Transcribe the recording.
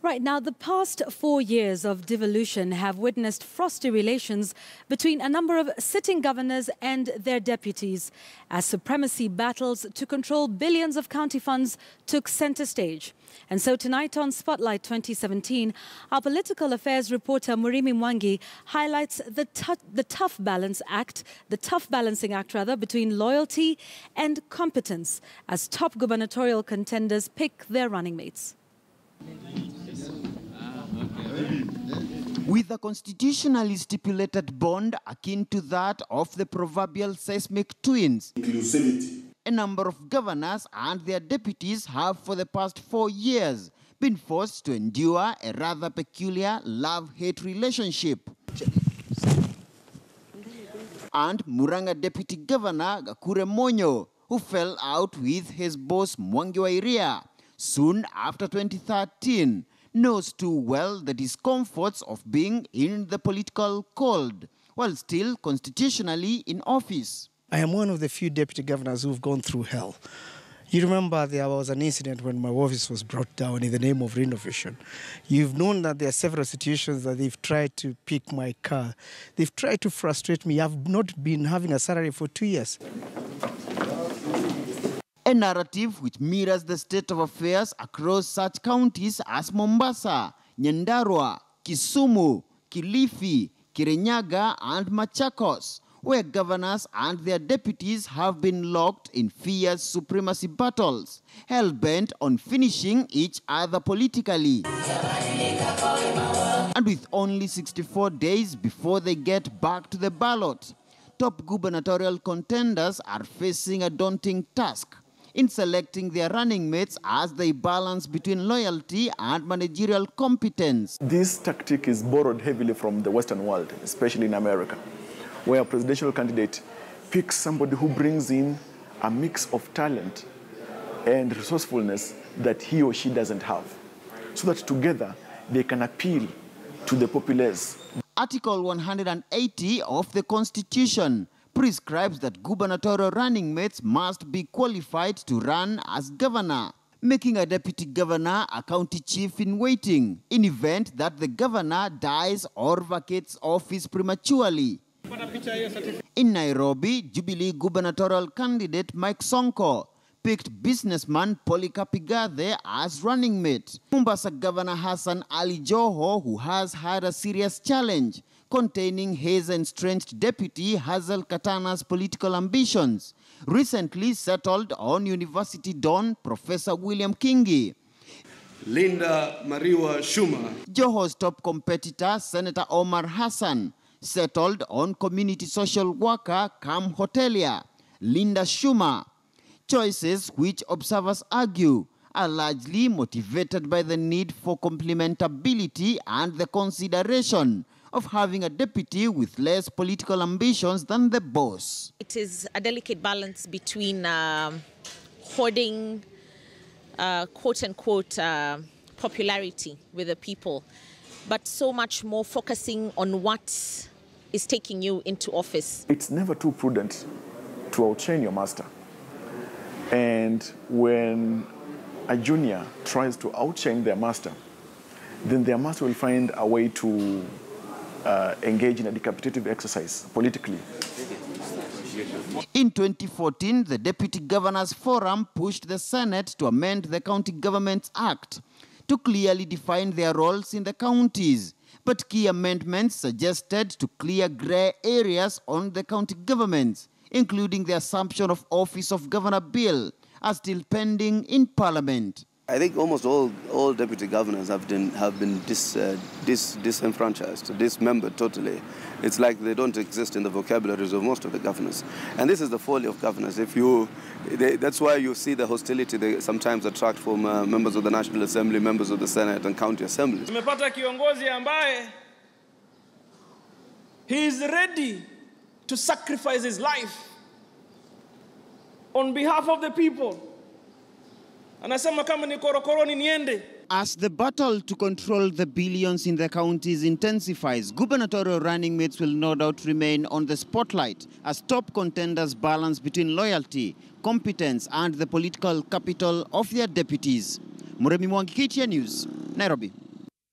Right now, the past 4 years of devolution have witnessed frosty relations between a number of sitting governors and their deputies, as supremacy battles to control billions of county funds took centre stage. And so tonight on Spotlight 2017, our political affairs reporter Murimi Mwangi highlights the tough balancing act between loyalty and competence as top gubernatorial contenders pick their running mates. With a constitutionally stipulated bond akin to that of the proverbial seismic twins, a number of governors and their deputies have for the past 4 years been forced to endure a rather peculiar love-hate relationship. And Muranga Deputy Governor Gakure Monyo, who fell out with his boss Mwangi wa Iria soon after 2013, knows too well the discomforts of being in the political cold while still constitutionally in office. I am one of the few deputy governors who've gone through hell. You remember there was an incident when my office was brought down in the name of renovation. You've known that there are several situations that they've tried to pick my car. They've tried to frustrate me. I've not been having a salary for 2 years. A narrative which mirrors the state of affairs across such counties as Mombasa, Nyandarua, Kisumu, Kilifi, Kirinyaga and Machakos, where governors and their deputies have been locked in fierce supremacy battles, hell-bent on finishing each other politically. And with only 64 days before they get back to the ballot, top gubernatorial contenders are facing a daunting task in selecting their running mates as they balance between loyalty and managerial competence. This tactic is borrowed heavily from the Western world, especially in America, where a presidential candidate picks somebody who brings in a mix of talent and resourcefulness that he or she doesn't have, so that together they can appeal to the populace. Article 180 of the Constitution prescribes that gubernatorial running mates must be qualified to run as governor, making a deputy governor a county chief in waiting in event that the governor dies or vacates office prematurely. In Nairobi, Jubilee gubernatorial candidate Mike Sonko picked businessman Polycarp Igathe as running mate. Mombasa Governor Hassan Ali Joho, who has had a serious challenge containing his estranged deputy Hazel Katana's political ambitions, recently settled on University Don Professor William Kingi. Linda Mariwa Shuma. Joho's top competitor, Senator Omar Hassan, settled on community social worker Cam Hotelier, Linda Shuma. Choices which observers argue are largely motivated by the need for complementability and the consideration of having a deputy with less political ambitions than the boss. It is a delicate balance between hoarding, quote-unquote, popularity with the people, but so much more focusing on what is taking you into office. It's never too prudent to outshine your master. And when a junior tries to outshine their master, then their master will find a way to engage in a decapitative exercise politically. In 2014, the Deputy Governors Forum pushed the Senate to amend the County Governments Act to clearly define their roles in the counties. But key amendments suggested to clear grey areas on the county governments, including the Assumption of Office of Governor Bill, are still pending in Parliament. I think almost all deputy governors have been disenfranchised, dismembered totally. It's like they don't exist in the vocabularies of most of the governors. And this is the folly of governors. That's why you see the hostility they sometimes attract from members of the National Assembly, members of the Senate and county assemblies. Tumepata kiongozi ambaye he is ready to sacrifice his life on behalf of the people. Anasema kama ni korokoroni niende. As the battle to control the billions in the counties intensifies, gubernatorial running mates will no doubt remain on the spotlight as top contenders balance between loyalty, competence and the political capital of their deputies. Murimi Mwangi, KTN News, Nairobi.